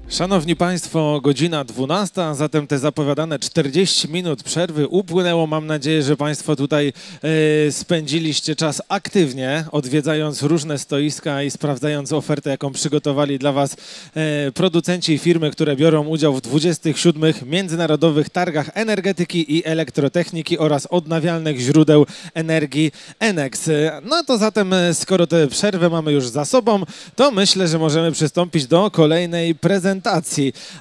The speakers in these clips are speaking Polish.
Szanowni Państwo, godzina 12, a zatem te zapowiadane 40 minut przerwy upłynęło. Mam nadzieję, że Państwo tutaj spędziliście czas aktywnie, odwiedzając różne stoiska i sprawdzając ofertę, jaką przygotowali dla Was producenci i firmy, które biorą udział w 27. Międzynarodowych Targach Energetyki i Elektrotechniki oraz Odnawialnych Źródeł Energii ENEX. No to zatem, skoro tę przerwę mamy już za sobą, to myślę, że możemy przystąpić do kolejnej prezentacji.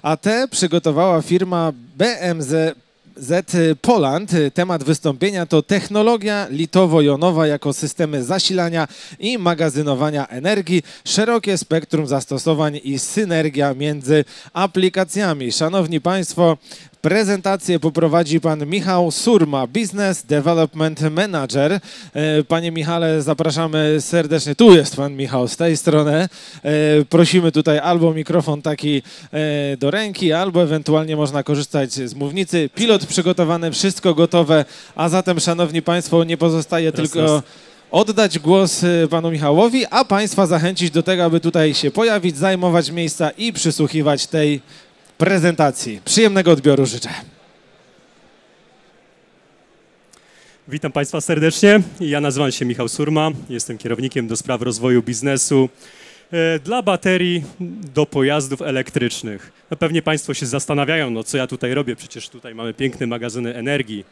A tę przygotowała firma BMZ Poland. Temat wystąpienia to technologia litowo-jonowa jako systemy zasilania i magazynowania energii, szerokie spektrum zastosowań i synergia między aplikacjami. Szanowni Państwo, prezentację poprowadzi pan Michał Surma, Business Development Manager. Panie Michale, zapraszamy serdecznie. Tu jest pan Michał, z tej strony. Prosimy tutaj albo mikrofon taki do ręki, albo ewentualnie można korzystać z mównicy. Pilot przygotowany, wszystko gotowe, a zatem, szanowni państwo, nie pozostaje tylko oddać głos panu Michałowi, a państwa zachęcić do tego, aby tutaj się pojawić, zajmować miejsca i przysłuchiwać tej prezentacji. Przyjemnego odbioru życzę. Witam Państwa serdecznie. Ja nazywam się Michał Surma. Jestem kierownikiem do spraw rozwoju biznesu dla baterii do pojazdów elektrycznych. No pewnie Państwo się zastanawiają, no co ja tutaj robię, przecież tutaj mamy piękne magazyny energii.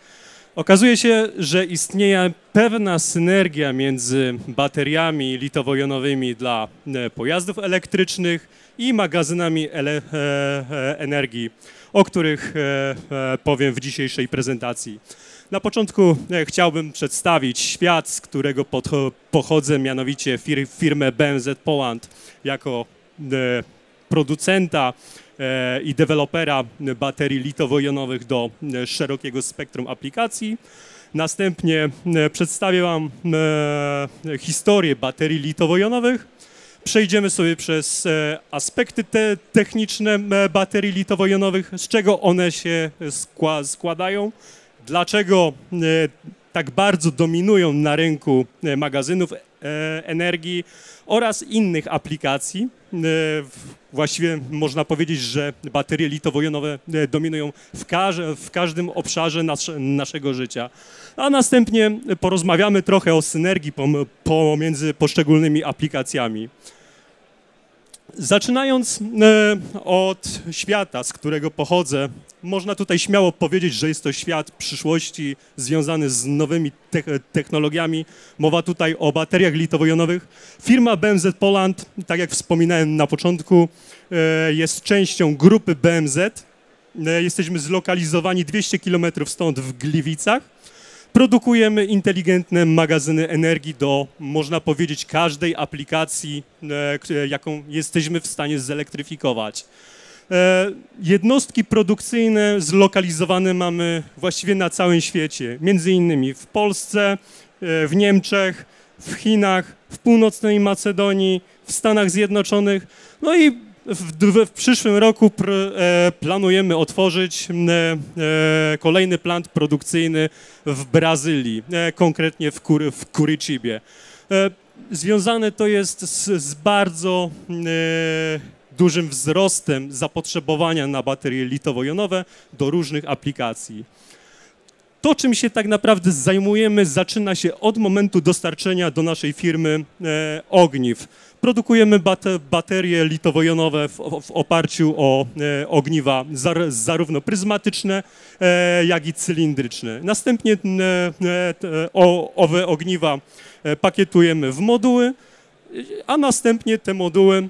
Okazuje się, że istnieje pewna synergia między bateriami litowo-jonowymi dla pojazdów elektrycznych i magazynami energii, o których powiem w dzisiejszej prezentacji. Na początku chciałbym przedstawić świat, z którego pochodzę, mianowicie firmę BMZ Poland jako producenta i dewelopera baterii litowo-jonowych do szerokiego spektrum aplikacji. Następnie przedstawię Wam historię baterii litowo-jonowych. Przejdziemy sobie przez aspekty techniczne baterii litowo-jonowych, z czego one się składają, dlaczego tak bardzo dominują na rynku magazynów energii oraz innych aplikacji. Właściwie można powiedzieć, że baterie litowo-jonowe dominują w każdym obszarze naszego życia. A następnie porozmawiamy trochę o synergii pomiędzy poszczególnymi aplikacjami. Zaczynając od świata, z którego pochodzę, można tutaj śmiało powiedzieć, że jest to świat przyszłości związany z nowymi technologiami. Mowa tutaj o bateriach litowo-jonowych. Firma BMZ Poland, tak jak wspominałem na początku, jest częścią grupy BMZ. Jesteśmy zlokalizowani 200 km stąd w Gliwicach. Produkujemy inteligentne magazyny energii do, można powiedzieć, każdej aplikacji, jaką jesteśmy w stanie zelektryfikować. Jednostki produkcyjne zlokalizowane mamy właściwie na całym świecie, między innymi w Polsce, w Niemczech, w Chinach, w północnej Macedonii, w Stanach Zjednoczonych, no i w przyszłym roku planujemy otworzyć kolejny plant produkcyjny w Brazylii, konkretnie w Curitiba. Związane to jest z bardzo dużym wzrostem zapotrzebowania na baterie litowo-jonowe do różnych aplikacji. To, czym się tak naprawdę zajmujemy, zaczyna się od momentu dostarczenia do naszej firmy ogniw. Produkujemy baterie litowo-jonowe w oparciu o ogniwa zarówno pryzmatyczne, jak i cylindryczne. Następnie owe ogniwa pakietujemy w moduły, a następnie te moduły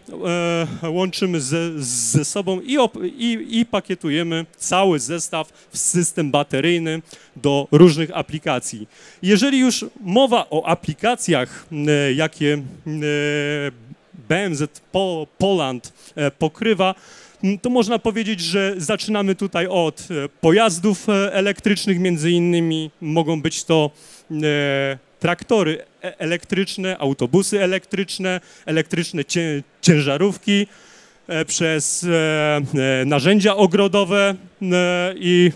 łączymy ze sobą i pakietujemy cały zestaw w system bateryjny do różnych aplikacji. Jeżeli już mowa o aplikacjach, jakie BMZ Poland pokrywa, to można powiedzieć, że zaczynamy tutaj od pojazdów elektrycznych, między innymi mogą być to traktory elektryczne, autobusy elektryczne, elektryczne ciężarówki, przez narzędzia ogrodowe i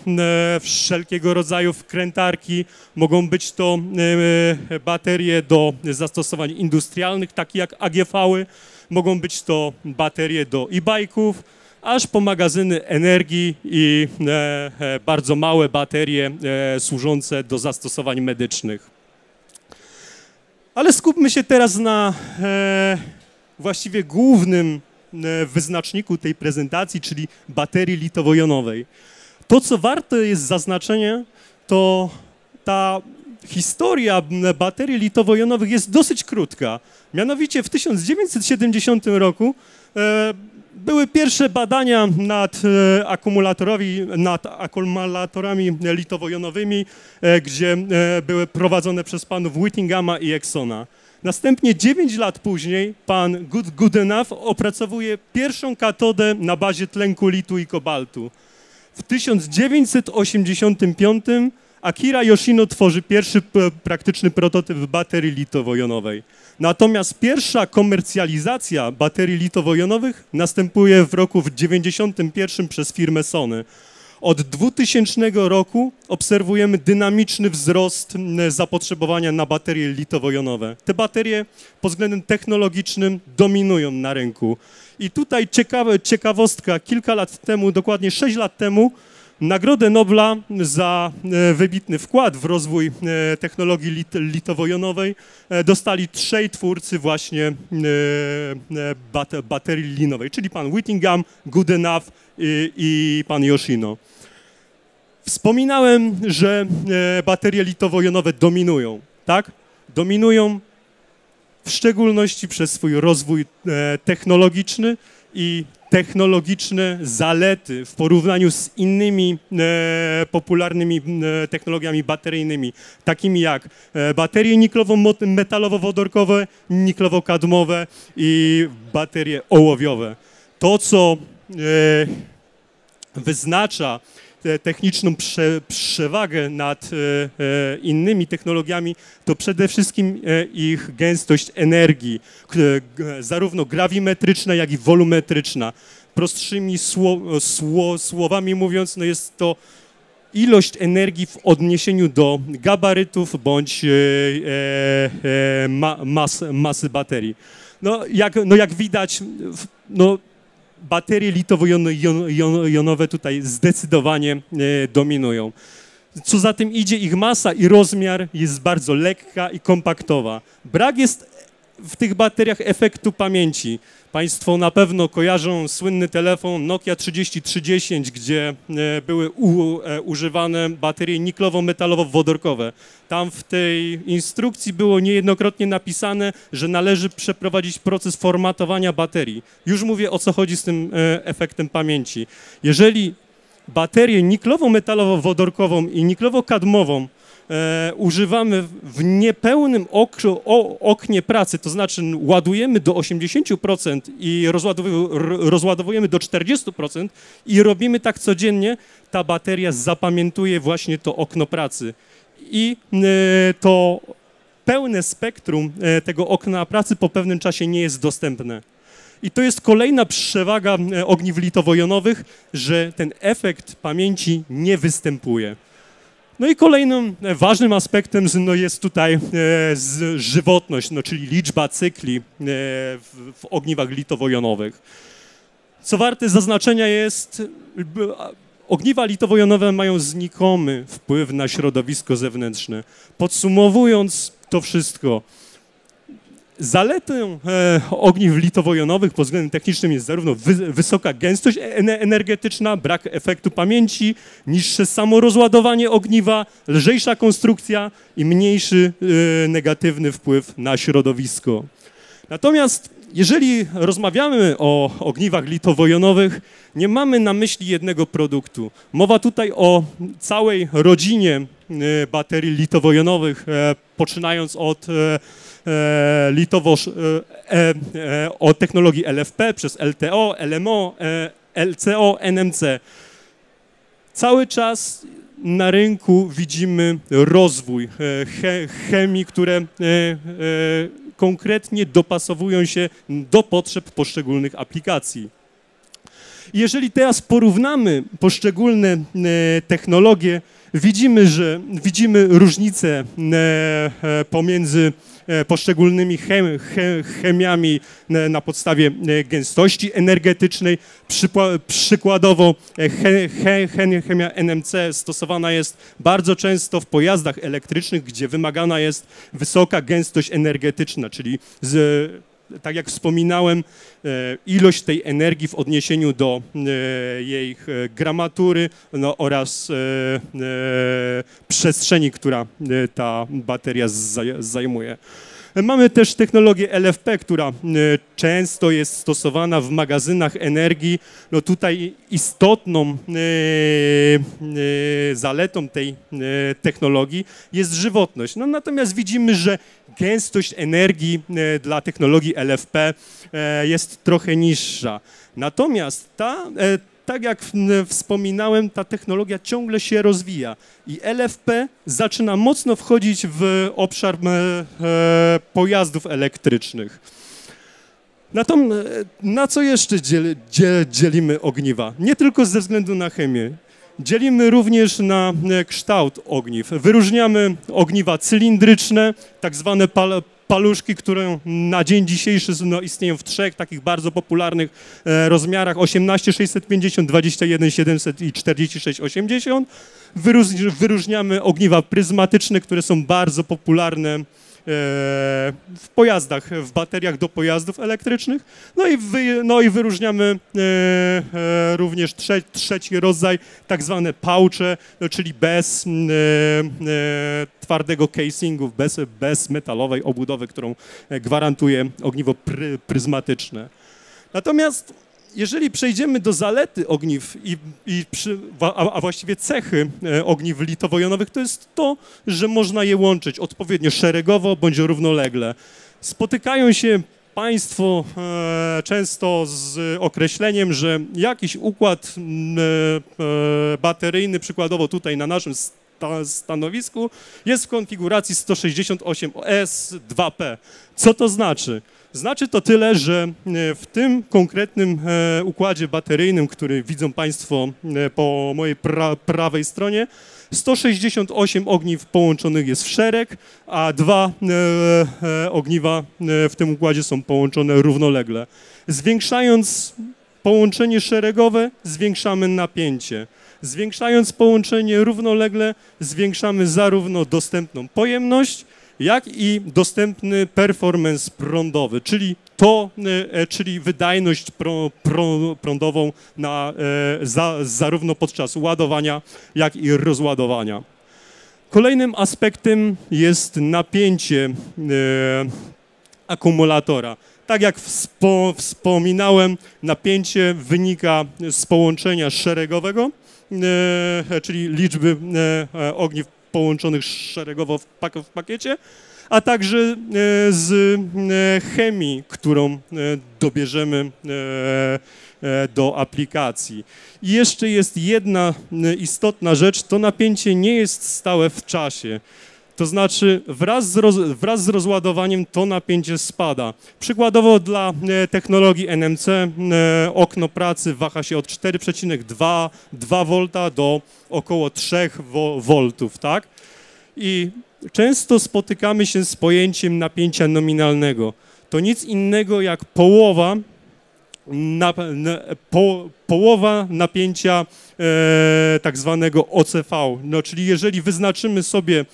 wszelkiego rodzaju wkrętarki. Mogą być to baterie do zastosowań industrialnych, takie jak AGV-y, mogą być to baterie do e-bike'ów, aż po magazyny energii i bardzo małe baterie służące do zastosowań medycznych. Ale skupmy się teraz na właściwie głównym wyznaczniku tej prezentacji, czyli baterii litowo-jonowej. To, co warte jest zaznaczenia, to ta historia baterii litowo-jonowych jest dosyć krótka. Mianowicie w 1970 roku były pierwsze badania nad akumulatorami litowo-jonowymi, gdzie były prowadzone przez panów Whittinghama i Exona. Następnie 9 lat później pan Goodenough opracowuje pierwszą katodę na bazie tlenku litu i kobaltu. W 1985 Akira Yoshino tworzy pierwszy praktyczny prototyp baterii litowo-jonowej. Natomiast pierwsza komercjalizacja baterii litowo-jonowych następuje w roku 1991 przez firmę Sony. Od 2000 roku obserwujemy dynamiczny wzrost zapotrzebowania na baterie litowo-jonowe. Te baterie pod względem technologicznym dominują na rynku. I tutaj ciekawostka, kilka lat temu, dokładnie 6 lat temu, Nagrodę Nobla za wybitny wkład w rozwój technologii litowo-jonowej dostali 3 twórcy właśnie baterii linowej, czyli pan Whittingham, Goodenough i pan Yoshino. Wspominałem, że baterie litowo-jonowe dominują, tak? Dominują w szczególności przez swój rozwój technologiczny i technologiczne zalety w porównaniu z innymi popularnymi technologiami bateryjnymi, takimi jak baterie niklowo-metalowo-wodorkowe, niklowo-kadmowe i baterie ołowiowe. To, co wyznacza techniczną przewagę nad innymi technologiami, to przede wszystkim ich gęstość energii, zarówno grawimetryczna, jak i wolumetryczna. Prostszymi słowami mówiąc, no jest to ilość energii w odniesieniu do gabarytów bądź masy baterii. Jak widać, baterie litowo-jonowe tutaj zdecydowanie dominują. Co za tym idzie, ich masa i rozmiar jest bardzo lekka i kompaktowa. Brak jest w tych bateriach efektu pamięci. Państwo na pewno kojarzą słynny telefon Nokia 3310, gdzie były używane baterie niklowo-metalowo-wodorkowe. Tam w tej instrukcji było niejednokrotnie napisane, że należy przeprowadzić proces formatowania baterii. Już mówię, o co chodzi z tym efektem pamięci. Jeżeli baterię niklowo-metalowo-wodorkową i niklowo-kadmową używamy w niepełnym oknie pracy, to znaczy ładujemy do 80% i rozładowujemy do 40% i robimy tak codziennie, ta bateria zapamiętuje właśnie to okno pracy. I to pełne spektrum tego okna pracy po pewnym czasie nie jest dostępne. I to jest kolejna przewaga ogniw litowo-jonowych, że ten efekt pamięci nie występuje. No i kolejnym ważnym aspektem jest tutaj żywotność, czyli liczba cykli w ogniwach litowo-jonowych. Co warte zaznaczenia jest, ogniwa litowo-jonowe mają znikomy wpływ na środowisko zewnętrzne. Podsumowując to wszystko, zaletą ogniw litowo-jonowych pod względem technicznym jest zarówno wysoka gęstość energetyczna, brak efektu pamięci, niższe samorozładowanie ogniwa, lżejsza konstrukcja i mniejszy negatywny wpływ na środowisko. Natomiast jeżeli rozmawiamy o ogniwach litowo-jonowych, nie mamy na myśli jednego produktu. Mowa tutaj o całej rodzinie baterii litowo-jonowych, poczynając od technologii LFP przez LTO, LMO, LCO, NMC. Cały czas na rynku widzimy rozwój chemii, które konkretnie dopasowują się do potrzeb poszczególnych aplikacji. Jeżeli teraz porównamy poszczególne technologie, widzimy różnice pomiędzy poszczególnymi chemiami na podstawie gęstości energetycznej. Przykładowo chemia NMC stosowana jest bardzo często w pojazdach elektrycznych, gdzie wymagana jest wysoka gęstość energetyczna, czyli tak jak wspominałem, ilość tej energii w odniesieniu do jej gramatury oraz przestrzeni, która ta bateria zajmuje. Mamy też technologię LFP, która często jest stosowana w magazynach energii. No tutaj istotną zaletą tej technologii jest żywotność. No natomiast widzimy, że gęstość energii dla technologii LFP jest trochę niższa. Natomiast tak jak wspominałem, ta technologia ciągle się rozwija i LFP zaczyna mocno wchodzić w obszar pojazdów elektrycznych. Na co jeszcze dzielimy ogniwa? Nie tylko ze względu na chemię. Dzielimy również na kształt ogniw. Wyróżniamy ogniwa cylindryczne, tak zwane paluszki, które na dzień dzisiejszy istnieją w trzech takich bardzo popularnych rozmiarach: 18650, 21700 i 4680. Wyróżniamy ogniwa pryzmatyczne, które są bardzo popularne w pojazdach, w bateriach do pojazdów elektrycznych. No i wyróżniamy również trzeci rodzaj, tak zwane pouche, czyli bez twardego casingu, bez metalowej obudowy, którą gwarantuje ogniwo pryzmatyczne. Natomiast jeżeli przejdziemy do zalety ogniw a właściwie cechy ogniw litowo-jonowych, to jest to, że można je łączyć odpowiednio szeregowo bądź równolegle. Spotykają się Państwo często z określeniem, że jakiś układ bateryjny, przykładowo tutaj na naszym stanowisku, jest w konfiguracji 168S2P. Co to znaczy? Znaczy to tyle, że w tym konkretnym układzie bateryjnym, który widzą Państwo po mojej prawej stronie, 168 ogniw połączonych jest w szereg, a 2 ogniwa w tym układzie są połączone równolegle. Zwiększając połączenie szeregowe, zwiększamy napięcie. Zwiększając połączenie równolegle, zwiększamy zarówno dostępną pojemność, jak i dostępny performance prądowy, czyli wydajność prądową zarówno podczas ładowania, jak i rozładowania. Kolejnym aspektem jest napięcie akumulatora. Tak jak wspominałem, napięcie wynika z połączenia szeregowego, czyli liczby ogniw połączonych szeregowo w pakiecie, a także z chemii, którą dobierzemy do aplikacji. I jeszcze jest jedna istotna rzecz, to napięcie nie jest stałe w czasie. To znaczy wraz z rozładowaniem to napięcie spada. Przykładowo dla technologii NMC okno pracy waha się od 4,2 V do około 3 V, tak? I często spotykamy się z pojęciem napięcia nominalnego. To nic innego jak połowa napięcia tak zwanego OCV. No, czyli jeżeli wyznaczymy sobie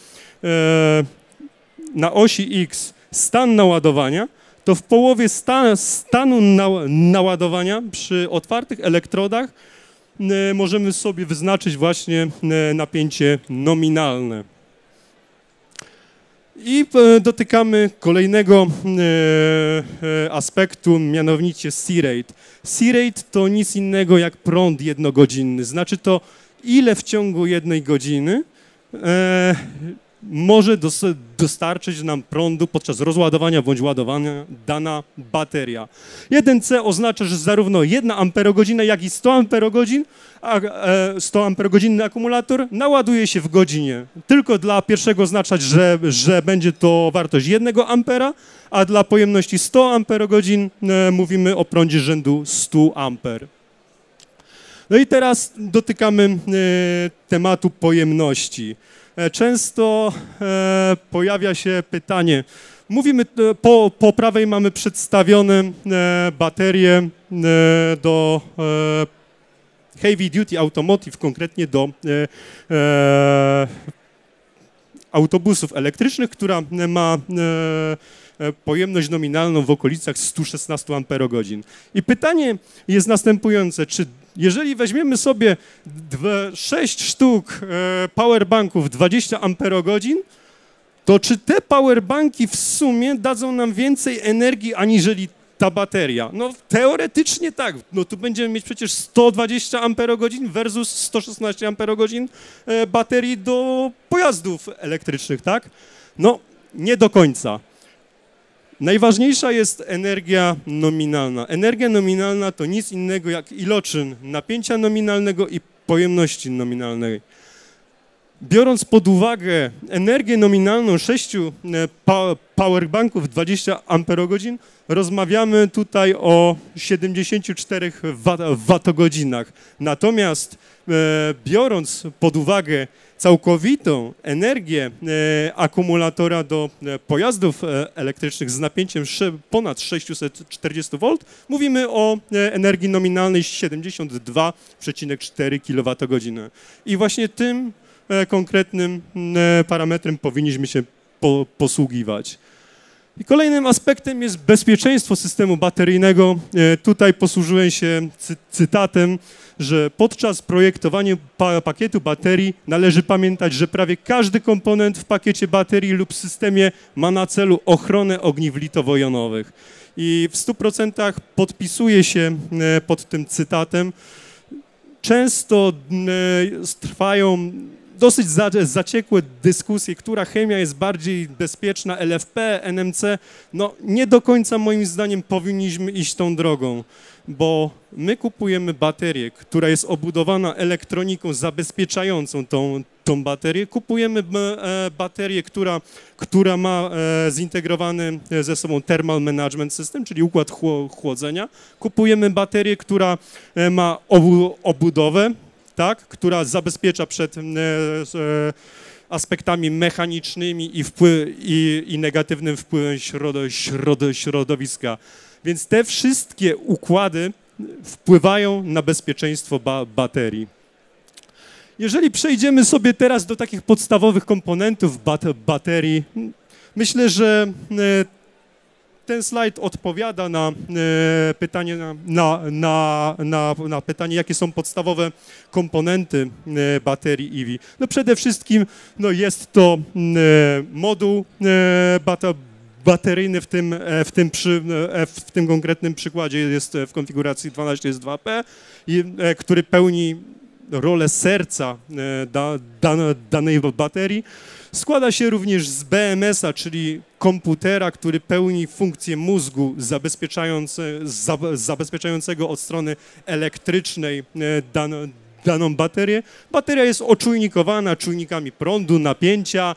na osi X stan naładowania, to w połowie stanu naładowania przy otwartych elektrodach możemy sobie wyznaczyć właśnie napięcie nominalne. I dotykamy kolejnego aspektu, mianowicie C-rate. C-rate to nic innego jak prąd jednogodzinny. Znaczy to, ile w ciągu jednej godziny może dostarczyć nam prądu podczas rozładowania bądź ładowania dana bateria. 1C oznacza, że zarówno 1 amperogodzina, jak i 100 amperogodzin, 100 amperogodzinny akumulator naładuje się w godzinie. Tylko dla pierwszego oznaczać, że będzie to wartość 1 ampera, a dla pojemności 100 amperogodzin mówimy o prądzie rzędu 100 amper. No i teraz dotykamy tematu pojemności. Często pojawia się pytanie, mówimy, po prawej mamy przedstawione baterie do heavy duty automotive, konkretnie do autobusów elektrycznych, która ma pojemność nominalną w okolicach 116 Ah. I pytanie jest następujące, czy jeżeli weźmiemy sobie 6 sztuk powerbanków 20 Ah, to czy te powerbanki w sumie dadzą nam więcej energii aniżeli ta bateria? No teoretycznie tak, no tu będziemy mieć przecież 120 Ah versus 116 Ah baterii do pojazdów elektrycznych, tak? No nie do końca. Najważniejsza jest energia nominalna. Energia nominalna to nic innego jak iloczyn napięcia nominalnego i pojemności nominalnej. Biorąc pod uwagę energię nominalną 6 powerbanków 20 Ah, rozmawiamy tutaj o 74 watogodzinach. Natomiast biorąc pod uwagę całkowitą energię akumulatora do pojazdów elektrycznych z napięciem ponad 640 V, mówimy o energii nominalnej 72,4 kWh. I właśnie tym konkretnym parametrem powinniśmy się posługiwać. I kolejnym aspektem jest bezpieczeństwo systemu bateryjnego. Tutaj posłużyłem się cytatem, że podczas projektowania pakietu baterii należy pamiętać, że prawie każdy komponent w pakiecie baterii lub systemie ma na celu ochronę ogniw litowo-jonowych. I w 100% podpisuję się pod tym cytatem. Często trwają dosyć zaciekłe dyskusje, która chemia jest bardziej bezpieczna, LFP, NMC. No nie do końca moim zdaniem powinniśmy iść tą drogą, bo my kupujemy baterię, która jest obudowana elektroniką zabezpieczającą tą baterię. Kupujemy baterię, która ma zintegrowany ze sobą thermal management system, czyli układ chłodzenia. Kupujemy baterię, która ma obudowę, tak, która zabezpiecza przed aspektami mechanicznymi i negatywnym wpływem środowiska. Więc te wszystkie układy wpływają na bezpieczeństwo baterii. Jeżeli przejdziemy sobie teraz do takich podstawowych komponentów baterii, myślę, że ten slajd odpowiada na pytanie, na pytanie, jakie są podstawowe komponenty baterii EV. No przede wszystkim no jest to moduł bateryjny, w tym konkretnym przykładzie jest w konfiguracji 12 jest 2P, który pełni rolę serca danej baterii. Składa się również z BMS-a, czyli komputera, który pełni funkcję mózgu zabezpieczającego od strony elektrycznej daną baterię. Bateria jest oczujnikowana czujnikami prądu, napięcia.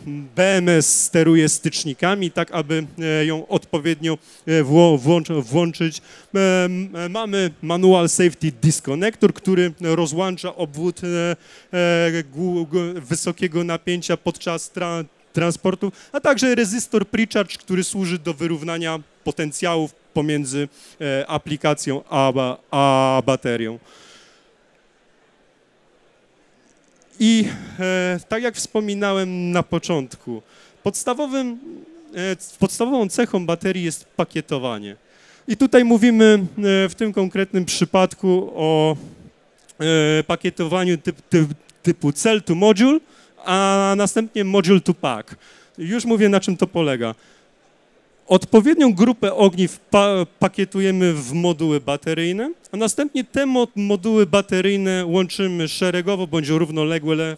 BMS steruje stycznikami, tak aby ją odpowiednio włączyć. Mamy manual safety disconnector, który rozłącza obwód wysokiego napięcia podczas transportu, a także rezystor precharge, który służy do wyrównania potencjałów pomiędzy aplikacją a baterią. I tak jak wspominałem na początku, podstawową cechą baterii jest pakietowanie. I tutaj mówimy w tym konkretnym przypadku o pakietowaniu typu cell to module, a następnie module to pack. Już mówię, na czym to polega. Odpowiednią grupę ogniw pakietujemy w moduły bateryjne, a następnie te moduły bateryjne łączymy szeregowo bądź równolegle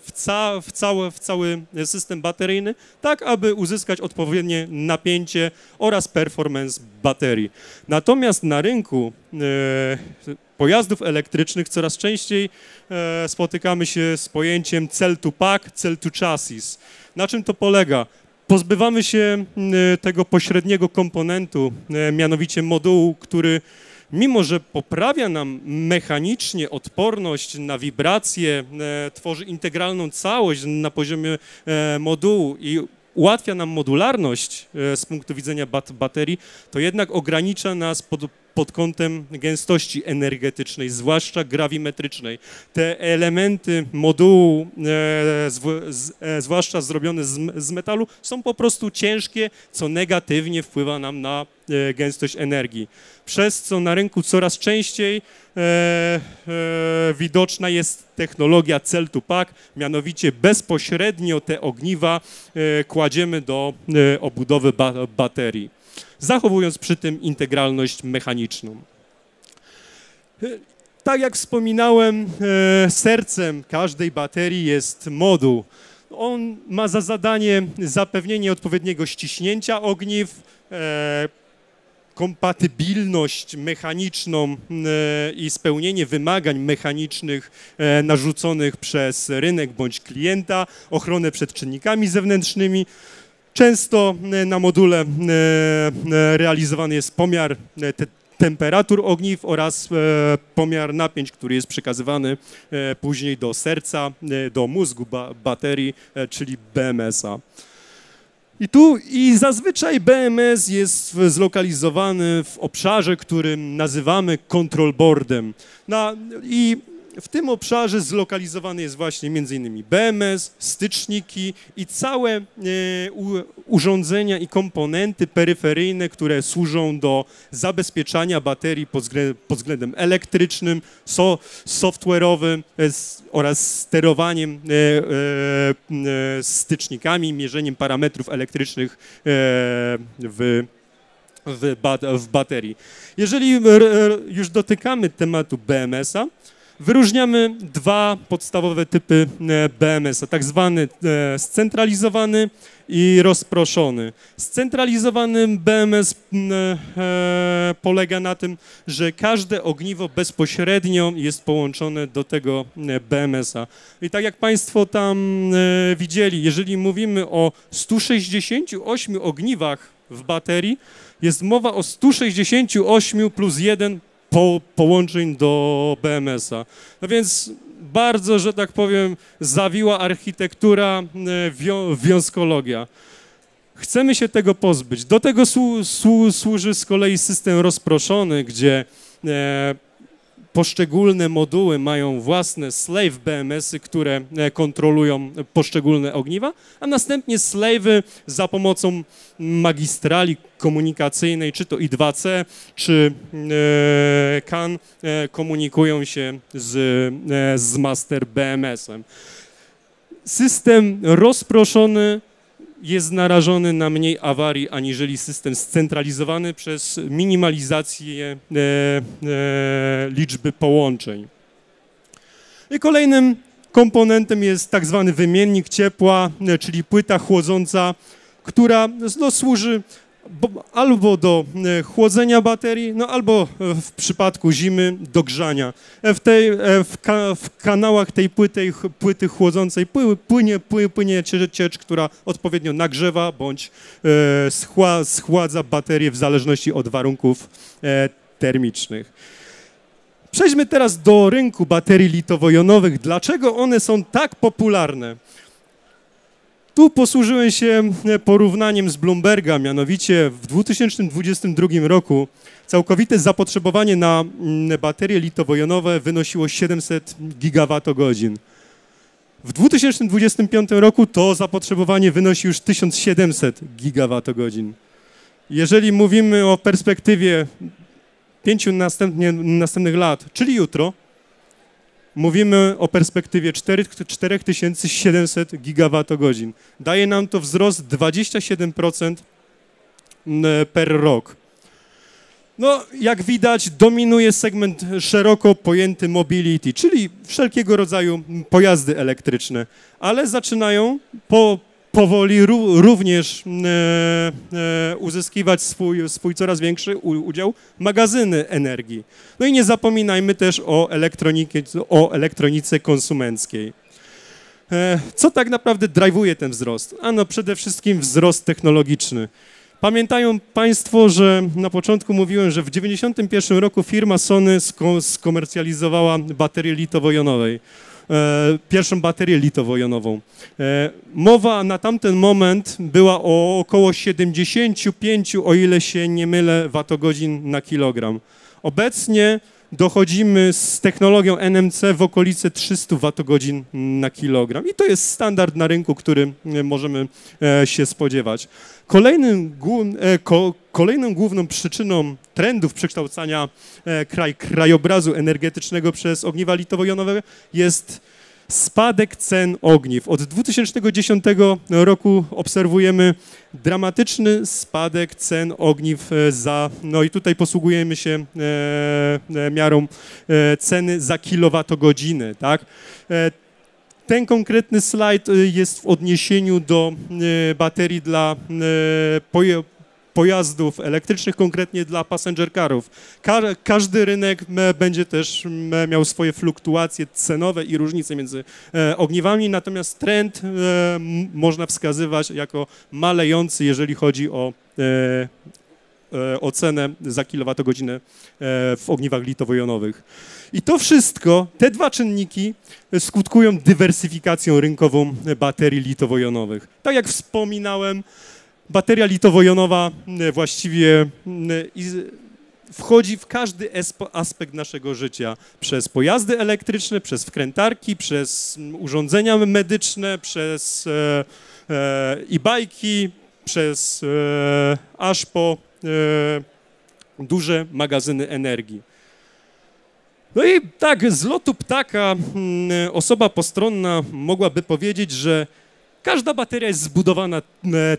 w cały system bateryjny, tak aby uzyskać odpowiednie napięcie oraz performance baterii. Natomiast na rynku pojazdów elektrycznych coraz częściej spotykamy się z pojęciem cell to pack, cell to chassis. Na czym to polega? Pozbywamy się tego pośredniego komponentu, mianowicie modułu, który mimo że poprawia nam mechanicznie odporność na wibracje, tworzy integralną całość na poziomie modułu i ułatwia nam modularność z punktu widzenia baterii, to jednak ogranicza nas pod kątem gęstości energetycznej, zwłaszcza grawimetrycznej. Te elementy modułu, zwłaszcza zrobione z metalu, są po prostu ciężkie, co negatywnie wpływa nam na gęstość energii. Przez co na rynku coraz częściej widoczna jest technologia cell to pack, mianowicie bezpośrednio te ogniwa kładziemy do obudowy baterii, zachowując przy tym integralność mechaniczną. Tak jak wspominałem, sercem każdej baterii jest moduł. On ma za zadanie zapewnienie odpowiedniego ściśnięcia ogniw, kompatybilność mechaniczną i spełnienie wymagań mechanicznych narzuconych przez rynek bądź klienta, ochronę przed czynnikami zewnętrznymi. Często na module realizowany jest pomiar temperatur ogniw oraz pomiar napięć, który jest przekazywany później do serca, do mózgu baterii, czyli BMS-a. I zazwyczaj BMS jest zlokalizowany w obszarze, który nazywamy control boardem. I w tym obszarze zlokalizowany jest właśnie m.in. BMS, styczniki i całe urządzenia i komponenty peryferyjne, które służą do zabezpieczania baterii pod względem elektrycznym, software'owym oraz sterowaniem stycznikami, mierzeniem parametrów elektrycznych w baterii. Jeżeli już dotykamy tematu BMS-a, wyróżniamy dwa podstawowe typy BMS-a, tak zwany scentralizowany i rozproszony. Scentralizowany BMS polega na tym, że każde ogniwo bezpośrednio jest połączone do tego BMS-a. I tak jak Państwo tam widzieli, jeżeli mówimy o 168 ogniwach w baterii, jest mowa o 168 plus 1 połączeń do BMS-a. No więc bardzo, że tak powiem, zawiła architektura, wiązkologia. Chcemy się tego pozbyć. Do tego służy z kolei system rozproszony, gdzie poszczególne moduły mają własne slave BMS-y, które kontrolują poszczególne ogniwa, a następnie slave'y za pomocą magistrali komunikacyjnej, czy to I2C, czy CAN, komunikują się z master BMS-em. System rozproszony jest narażony na mniej awarii aniżeli system scentralizowany przez minimalizację liczby połączeń. I kolejnym komponentem jest tak zwany wymiennik ciepła, czyli płyta chłodząca, która służy albo do chłodzenia baterii, no albo w przypadku zimy do grzania. W kanałach tej płyty chłodzącej płynie ciecz, która odpowiednio nagrzewa bądź schładza baterię w zależności od warunków termicznych. Przejdźmy teraz do rynku baterii litowo-jonowych. Dlaczego one są tak popularne? Tu posłużyłem się porównaniem z Bloomberga, mianowicie w 2022 roku całkowite zapotrzebowanie na baterie litowo-jonowe wynosiło 700 gigawatogodzin. W 2025 roku to zapotrzebowanie wynosi już 1700 gigawatogodzin. Jeżeli mówimy o perspektywie 5 następnych lat, czyli jutro, mówimy o perspektywie 4700 gigawatogodzin. Daje nam to wzrost 27% per rok. No, jak widać, dominuje segment szeroko pojęty mobility, czyli wszelkiego rodzaju pojazdy elektryczne, ale zaczynają powoli również uzyskiwać swój coraz większy udział magazyny energii. No i nie zapominajmy też o elektronice konsumenckiej. Co tak naprawdę drive'uje ten wzrost? Ano przede wszystkim wzrost technologiczny. Pamiętają Państwo, że na początku mówiłem, że w 1991 roku firma Sony skomercjalizowała baterię litowo-jonowej. Pierwszą baterię litowo-jonową. Mowa na tamten moment była o około 75, o ile się nie mylę, watogodzin na kilogram. Obecnie dochodzimy z technologią NMC w okolice 300 watogodzin na kilogram. I to jest standard na rynku, który możemy się spodziewać. Kolejną główną przyczyną trendów przekształcania krajobrazu energetycznego przez ogniwa litowo-jonowe jest spadek cen ogniw. Od 2010 roku obserwujemy dramatyczny spadek cen ogniw no i tutaj posługujemy się miarą ceny za kilowatogodzinę, tak? Ten konkretny slajd jest w odniesieniu do baterii dla pojazdów elektrycznych, konkretnie dla passenger carów. Każdy rynek będzie też miał swoje fluktuacje cenowe i różnice między ogniwami, natomiast trend można wskazywać jako malejący, jeżeli chodzi o cenę za kilowatogodzinę w ogniwach litowo-jonowych. I to wszystko, te dwa czynniki skutkują dywersyfikacją rynkową baterii litowo-jonowych. Tak jak wspominałem, bateria litowo-jonowa właściwie wchodzi w każdy aspekt naszego życia. Przez pojazdy elektryczne, przez wkrętarki, przez urządzenia medyczne, przez e-bajki, przez aż po duże magazyny energii. No i tak z lotu ptaka osoba postronna mogłaby powiedzieć, że każda bateria jest zbudowana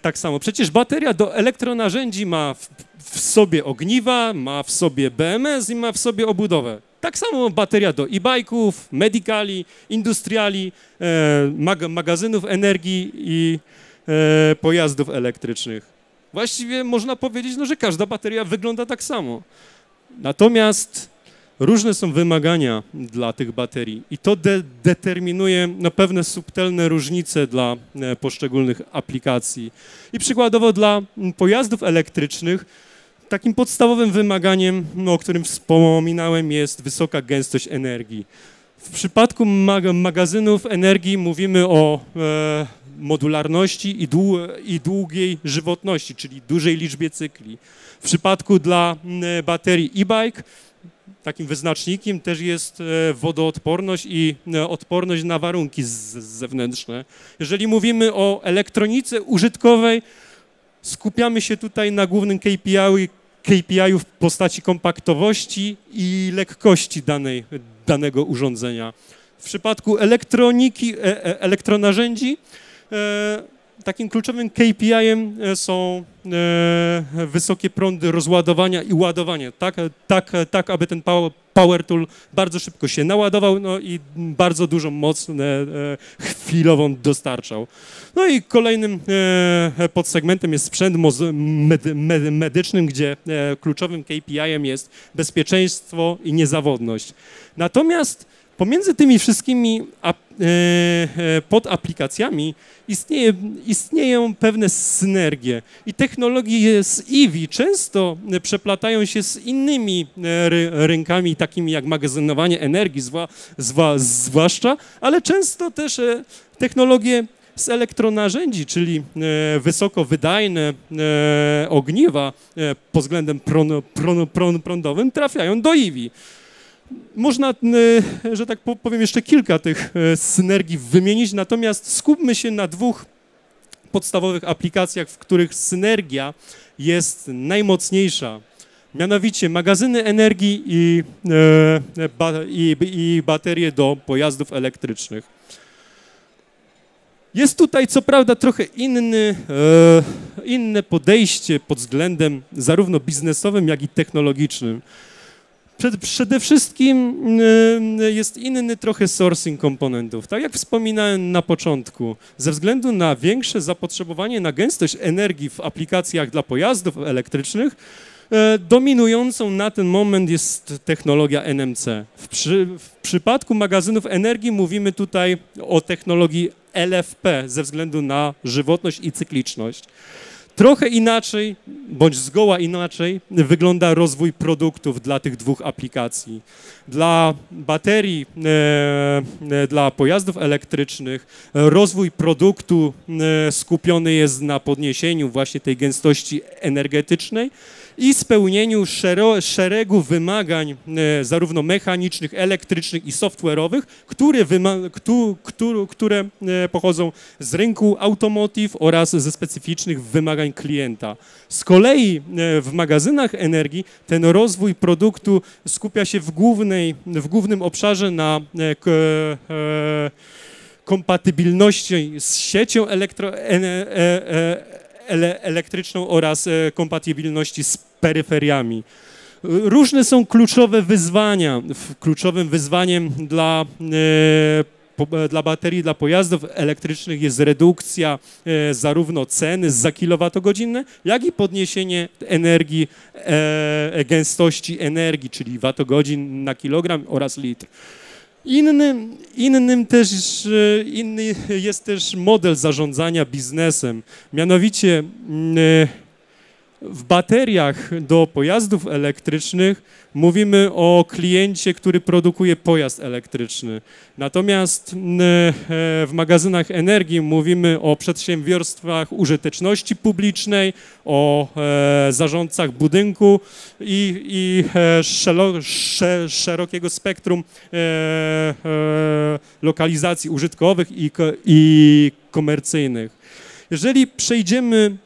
tak samo. Przecież bateria do elektronarzędzi ma w sobie ogniwa, ma w sobie BMS i ma w sobie obudowę. Tak samo bateria do e-bike'ów, medicali, industriali, magazynów energii i pojazdów elektrycznych. Właściwie można powiedzieć, no, że każda bateria wygląda tak samo. Natomiast różne są wymagania dla tych baterii i to determinuje pewne subtelne różnice dla poszczególnych aplikacji. I przykładowo dla pojazdów elektrycznych takim podstawowym wymaganiem, o którym wspominałem, jest wysoka gęstość energii. W przypadku magazynów energii mówimy o modularności i długiej żywotności, czyli dużej liczbie cykli. W przypadku dla baterii e-bike takim wyznacznikiem też jest wodoodporność i odporność na warunki zewnętrzne. Jeżeli mówimy o elektronice użytkowej, skupiamy się tutaj na głównym KPI w postaci kompaktowości i lekkości danego urządzenia. W przypadku elektroniki, elektronarzędzi takim kluczowym KPI-em są wysokie prądy rozładowania i ładowania, tak aby ten power tool bardzo szybko się naładował, no i bardzo dużą moc chwilową dostarczał. No i kolejnym podsegmentem jest sprzęt medyczny, gdzie kluczowym KPI-em jest bezpieczeństwo i niezawodność. Natomiast pomiędzy tymi wszystkimi podaplikacjami istnieją pewne synergie i technologie z EV często przeplatają się z innymi rynkami, takimi jak magazynowanie energii, zwłaszcza, ale często też technologie z elektronarzędzi, czyli wysoko wydajne ogniwa pod względem prądowym trafiają do EV. Można, że tak powiem, jeszcze kilka tych synergii wymienić, natomiast skupmy się na dwóch podstawowych aplikacjach, w których synergia jest najmocniejsza. Mianowicie magazyny energii i baterie do pojazdów elektrycznych. Jest tutaj co prawda trochę inne podejście pod względem zarówno biznesowym, jak i technologicznym. Przede wszystkim jest inny trochę sourcing komponentów. Tak jak wspominałem na początku, ze względu na większe zapotrzebowanie na gęstość energii w aplikacjach dla pojazdów elektrycznych, dominującą na ten moment jest technologia NMC. W przypadku magazynów energii mówimy tutaj o technologii LFP ze względu na żywotność i cykliczność. Trochę inaczej, bądź zgoła inaczej wygląda rozwój produktów dla tych dwóch aplikacji. Dla baterii, dla pojazdów elektrycznych rozwój produktu skupiony jest na podniesieniu właśnie tej gęstości energetycznej i spełnieniu szeregu wymagań zarówno mechanicznych, elektrycznych i software'owych, które pochodzą z rynku automotive oraz ze specyficznych wymagań klienta. Z kolei w magazynach energii ten rozwój produktu skupia się w głównym obszarze na kompatybilności z siecią elektryczną oraz kompatybilności z peryferiami. Różne są kluczowe wyzwania. Kluczowym wyzwaniem dla baterii, dla pojazdów elektrycznych jest redukcja zarówno ceny za kilowatogodzinę, jak i podniesienie energii, gęstości energii, czyli watogodzin na kilogram oraz litr. Inny jest też model zarządzania biznesem, mianowicie w bateriach do pojazdów elektrycznych mówimy o kliencie, który produkuje pojazd elektryczny. Natomiast w magazynach energii mówimy o przedsiębiorstwach użyteczności publicznej, o zarządcach budynku i szerokiego spektrum lokalizacji użytkowych i komercyjnych. Jeżeli przejdziemy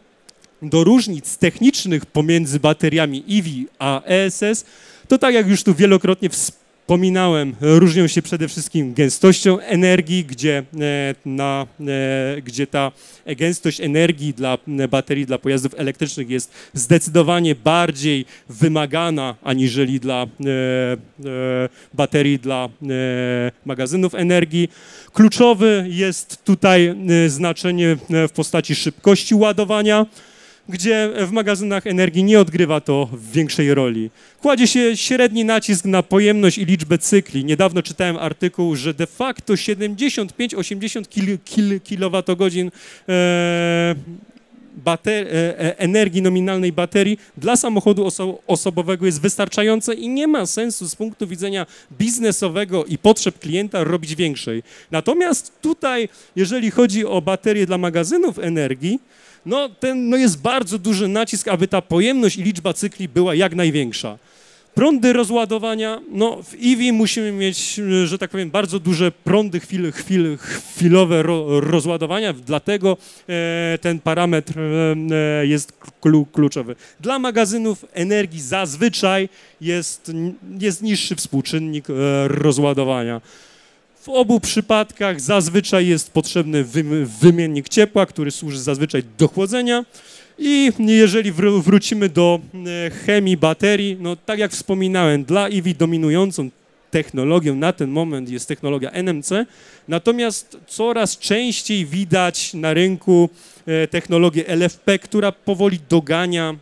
do różnic technicznych pomiędzy bateriami EV a ESS, to tak jak już tu wielokrotnie wspominałem, różnią się przede wszystkim gęstością energii, gdzie ta gęstość energii dla baterii, dla pojazdów elektrycznych jest zdecydowanie bardziej wymagana aniżeli dla baterii dla magazynów energii. Kluczowe jest tutaj znaczenie w postaci szybkości ładowania, gdzie w magazynach energii nie odgrywa to większej roli. Kładzie się średni nacisk na pojemność i liczbę cykli. Niedawno czytałem artykuł, że de facto 75-80 kWh energii nominalnej baterii dla samochodu osobowego jest wystarczające i nie ma sensu z punktu widzenia biznesowego i potrzeb klienta robić większej. Natomiast tutaj, jeżeli chodzi o baterie dla magazynów energii, jest bardzo duży nacisk, aby ta pojemność i liczba cykli była jak największa. Prądy rozładowania, w EV musimy mieć, że tak powiem, bardzo duże prądy chwilowe rozładowania, dlatego ten parametr jest kluczowy. Dla magazynów energii zazwyczaj jest niższy współczynnik rozładowania. W obu przypadkach zazwyczaj jest potrzebny wymiennik ciepła, który służy zazwyczaj do chłodzenia. I jeżeli wrócimy do chemii baterii, tak jak wspominałem, dla EV dominującą technologią na ten moment jest technologia NMC, natomiast coraz częściej widać na rynku technologię LFP, która powoli dogania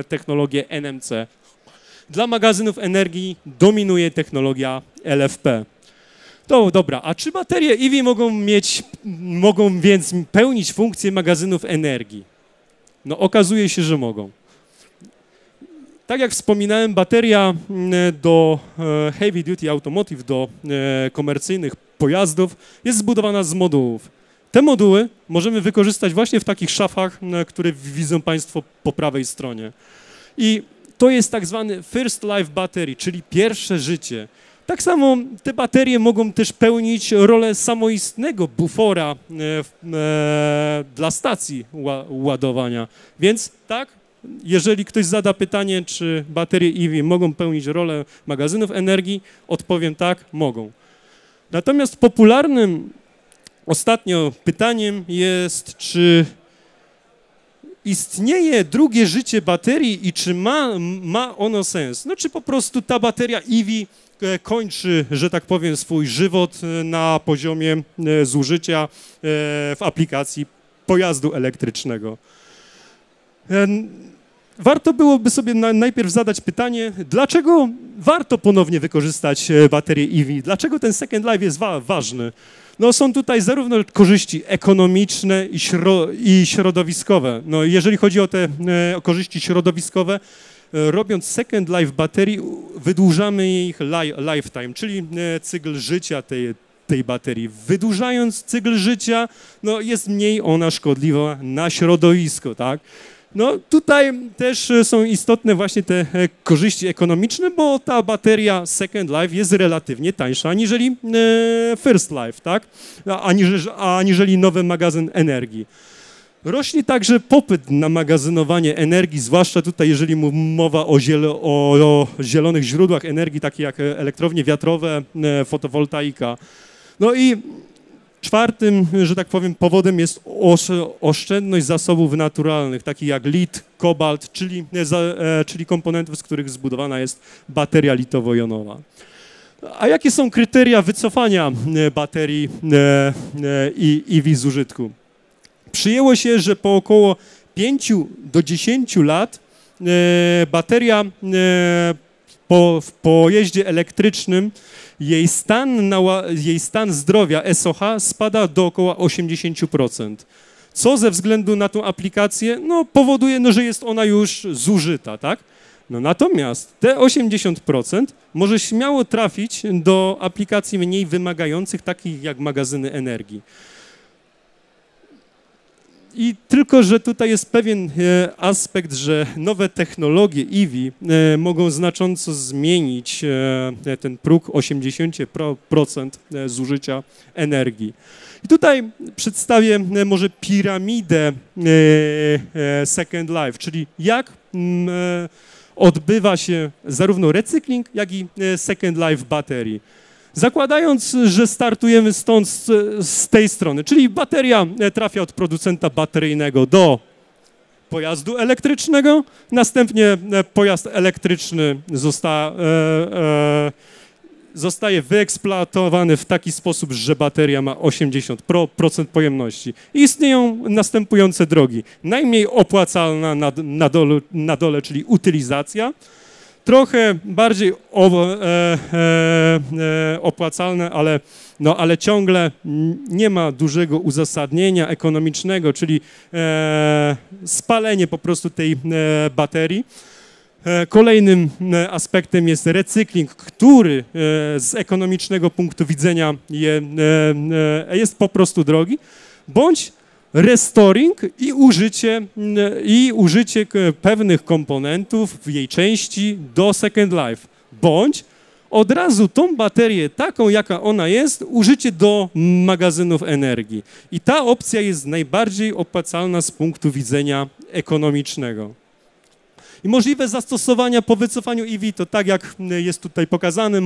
technologię NMC. Dla magazynów energii dominuje technologia LFP. Dobra, a czy baterie EV mogą więc pełnić funkcję magazynów energii? Okazuje się, że mogą. Tak jak wspominałem, bateria do heavy duty automotive, do komercyjnych pojazdów jest zbudowana z modułów. Te moduły możemy wykorzystać właśnie w takich szafach, które widzą Państwo po prawej stronie. I to jest tak zwany first life battery, czyli pierwsze życie. Tak samo te baterie mogą też pełnić rolę samoistnego bufora dla stacji ładowania. Więc tak, jeżeli ktoś zada pytanie, czy baterie EV mogą pełnić rolę magazynów energii, odpowiem tak, mogą. Natomiast popularnym ostatnio pytaniem jest, czy istnieje drugie życie baterii i czy ma ono sens? Czy po prostu ta bateria EV kończy, że tak powiem, swój żywot na poziomie zużycia w aplikacji pojazdu elektrycznego. warto byłoby sobie najpierw zadać pytanie, dlaczego warto ponownie wykorzystać baterie EV? Dlaczego ten Second Life jest ważny? No są tutaj zarówno korzyści ekonomiczne i środowiskowe. No jeżeli chodzi o te korzyści środowiskowe, robiąc Second Life baterii, wydłużamy ich lifetime, czyli cykl życia tej baterii. Wydłużając cykl życia, no jest mniej ona szkodliwa na środowisko, tak? No tutaj też są istotne właśnie te korzyści ekonomiczne, bo ta bateria Second Life jest relatywnie tańsza aniżeli First Life, tak? Aniżeli nowy magazyn energii. Rośnie także popyt na magazynowanie energii, zwłaszcza tutaj, jeżeli mowa o zielonych źródłach energii, takich jak elektrownie wiatrowe, fotowoltaika. No i czwartym, że tak powiem, powodem jest oszczędność zasobów naturalnych, takich jak lit, kobalt, czyli komponentów, z których zbudowana jest bateria litowo-jonowa. A jakie są kryteria wycofania baterii EV z użytku? Przyjęło się, że po około 5 do 10 lat bateria w pojeździe elektrycznym jej stan zdrowia SOH spada do około 80%. Co ze względu na tą aplikację no, powoduje, no, że jest ona już zużyta, tak? No, natomiast te 80% może śmiało trafić do aplikacji mniej wymagających, takich jak magazyny energii. I tylko, że tutaj jest pewien aspekt, że nowe technologie EV mogą znacząco zmienić ten próg 80% zużycia energii. I tutaj przedstawię może piramidę Second Life, czyli jak odbywa się zarówno recykling, jak i Second Life baterii. Zakładając, że startujemy stąd, z tej strony, czyli bateria trafia od producenta bateryjnego do pojazdu elektrycznego, następnie pojazd elektryczny zostaje wyeksploatowany w taki sposób, że bateria ma 80% pojemności. Istnieją następujące drogi. Najmniej opłacalna na dole, czyli utylizacja. Trochę bardziej opłacalne, ale ciągle nie ma dużego uzasadnienia ekonomicznego, czyli spalenie po prostu tej baterii. Kolejnym aspektem jest recykling, który z ekonomicznego punktu widzenia jest po prostu drogi, bądź restoring i użycie pewnych komponentów w jej części do Second Life, bądź od razu tą baterię, taką jaka ona jest, użycie do magazynów energii. I ta opcja jest najbardziej opłacalna z punktu widzenia ekonomicznego. I możliwe zastosowania po wycofaniu EV to tak jak jest tutaj pokazane,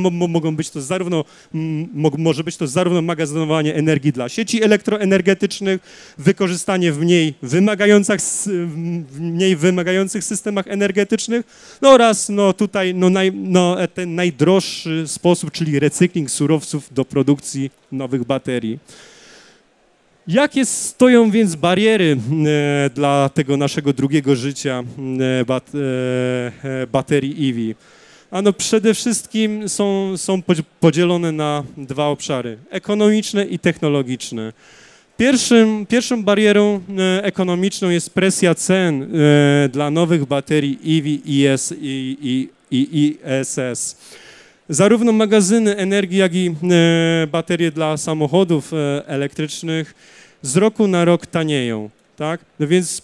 może być to zarówno magazynowanie energii dla sieci elektroenergetycznych, wykorzystanie w mniej wymagających systemach energetycznych oraz tutaj ten najdroższy sposób, czyli recykling surowców do produkcji nowych baterii. Jakie stoją więc bariery dla tego naszego drugiego życia baterii EV? Ano przede wszystkim są podzielone na dwa obszary, ekonomiczne i technologiczne. Pierwszą barierą ekonomiczną jest presja cen dla nowych baterii EV i ESS. Zarówno magazyny energii, jak i baterie dla samochodów elektrycznych z roku na rok tanieją, tak? No więc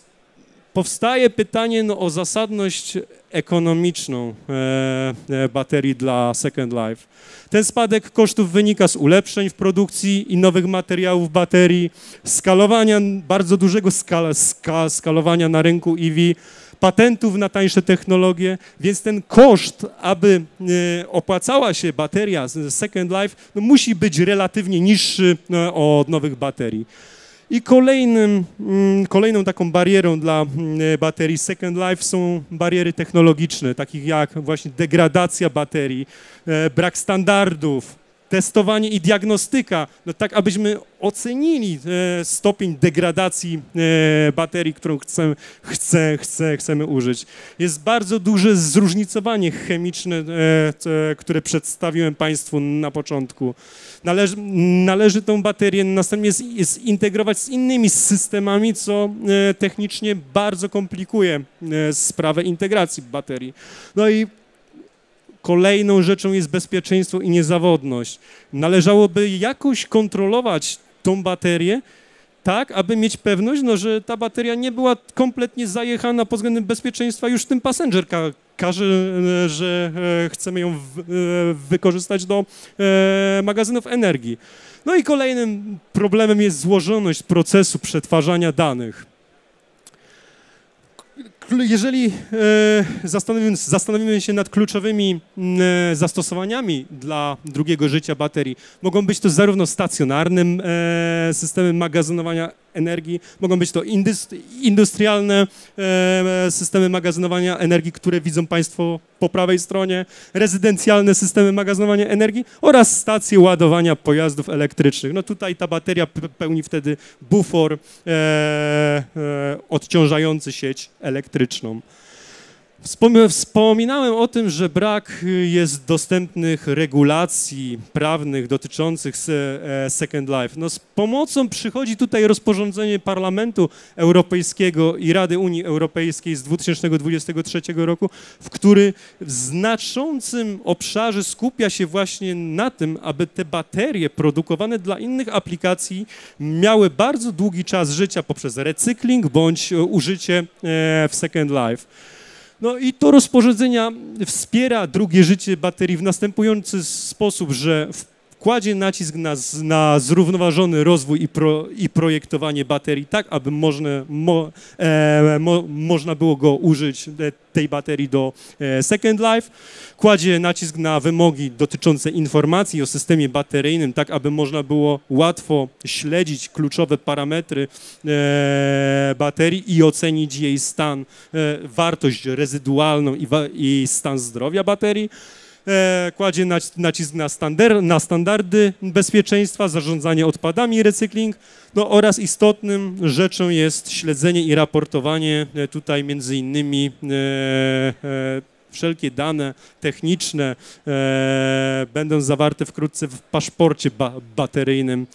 powstaje pytanie o zasadność ekonomiczną baterii dla Second Life. Ten spadek kosztów wynika z ulepszeń w produkcji i nowych materiałów baterii, skalowania, bardzo dużego skalowania na rynku EV, patentów na tańsze technologie, więc ten koszt, aby opłacała się bateria Second Life, musi być relatywnie niższy od nowych baterii. I kolejną taką barierą dla baterii Second Life są bariery technologiczne, takich jak właśnie degradacja baterii, brak standardów, testowanie i diagnostyka, no tak abyśmy ocenili stopień degradacji baterii, którą chcemy użyć. Jest bardzo duże zróżnicowanie chemiczne, które przedstawiłem Państwu na początku. Należy tą baterię następnie zintegrować z innymi systemami, co technicznie bardzo komplikuje sprawę integracji baterii. No i kolejną rzeczą jest bezpieczeństwo i niezawodność. Należałoby jakoś kontrolować tą baterię tak, aby mieć pewność, no, że ta bateria nie była kompletnie zajechana pod względem bezpieczeństwa. Już ten pasażer każe, że chcemy ją wykorzystać do magazynów energii. No i kolejnym problemem jest złożoność procesu przetwarzania danych. Jeżeli zastanowimy się nad kluczowymi zastosowaniami dla drugiego życia baterii, mogą być to zarówno stacjonarne systemy magazynowania energii, mogą być to industrialne systemy magazynowania energii, które widzą Państwo po prawej stronie, rezydencjalne systemy magazynowania energii oraz stacje ładowania pojazdów elektrycznych. No tutaj ta bateria pełni wtedy bufor odciążający sieć elektryczną. Wspominałem o tym, że brak jest dostępnych regulacji prawnych dotyczących Second Life. No z pomocą przychodzi tutaj rozporządzenie Parlamentu Europejskiego i Rady Unii Europejskiej z 2023 roku, w który w znaczącym obszarze skupia się właśnie na tym, aby te baterie produkowane dla innych aplikacji miały bardzo długi czas życia poprzez recykling bądź użycie w Second Life. No i to rozporządzenie wspiera drugie życie baterii w następujący sposób, że kładzie nacisk na zrównoważony rozwój i projektowanie baterii, tak aby można było go użyć, tej baterii do Second Life. Kładzie nacisk na wymogi dotyczące informacji o systemie bateryjnym, tak aby można było łatwo śledzić kluczowe parametry baterii i ocenić jej stan, wartość rezydualną i stan zdrowia baterii. Kładzie nacisk na standardy bezpieczeństwa, zarządzanie odpadami i recykling, no oraz istotnym rzeczą jest śledzenie i raportowanie tutaj między innymi wszelkie dane techniczne będą zawarte wkrótce w paszporcie bateryjnym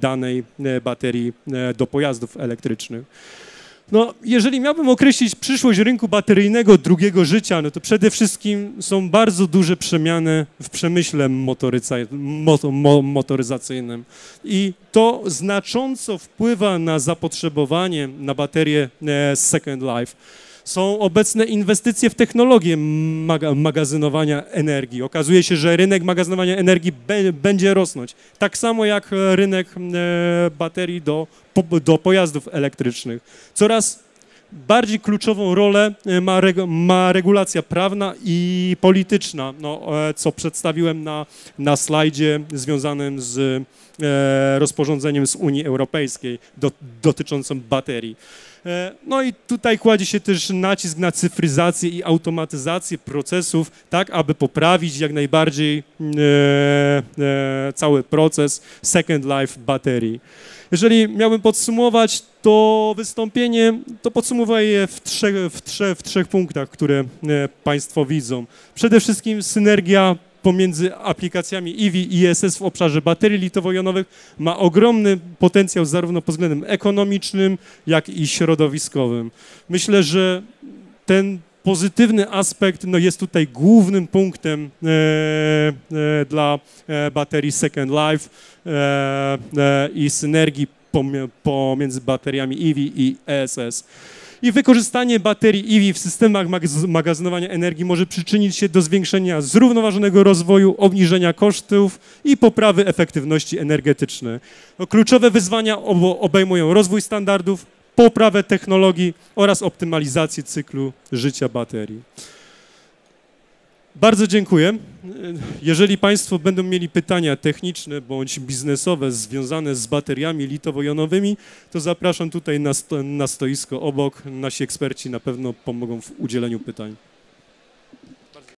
danej baterii do pojazdów elektrycznych. No, jeżeli miałbym określić przyszłość rynku bateryjnego drugiego życia, no to przede wszystkim są bardzo duże przemiany w przemyśle motoryzacyjnym i to znacząco wpływa na zapotrzebowanie na baterie Second Life. Są obecne inwestycje w technologię magazynowania energii. Okazuje się, że rynek magazynowania energii będzie rosnąć, tak samo jak rynek baterii do pojazdów elektrycznych. Coraz bardziej kluczową rolę ma regulacja prawna i polityczna, no, co przedstawiłem na slajdzie związanym z rozporządzeniem z Unii Europejskiej dotyczącym baterii. No i tutaj kładzie się też nacisk na cyfryzację i automatyzację procesów, tak aby poprawić jak najbardziej cały proces Second Life baterii. Jeżeli miałbym podsumować to wystąpienie, to podsumowuję je w trzech punktach, które Państwo widzą. Przede wszystkim synergia pomiędzy aplikacjami EV i ESS w obszarze baterii litowo-jonowych ma ogromny potencjał zarówno pod względem ekonomicznym, jak i środowiskowym. Myślę, że ten pozytywny aspekt no, jest tutaj głównym punktem dla baterii Second Life i synergii pomiędzy bateriami EV i ESS. I wykorzystanie baterii EV w systemach magazynowania energii może przyczynić się do zwiększenia zrównoważonego rozwoju, obniżenia kosztów i poprawy efektywności energetycznej. No, kluczowe wyzwania obejmują rozwój standardów, poprawę technologii oraz optymalizację cyklu życia baterii. Bardzo dziękuję. Jeżeli Państwo będą mieli pytania techniczne bądź biznesowe związane z bateriami litowo-jonowymi, to zapraszam tutaj na stoisko obok. Nasi eksperci na pewno pomogą w udzieleniu pytań.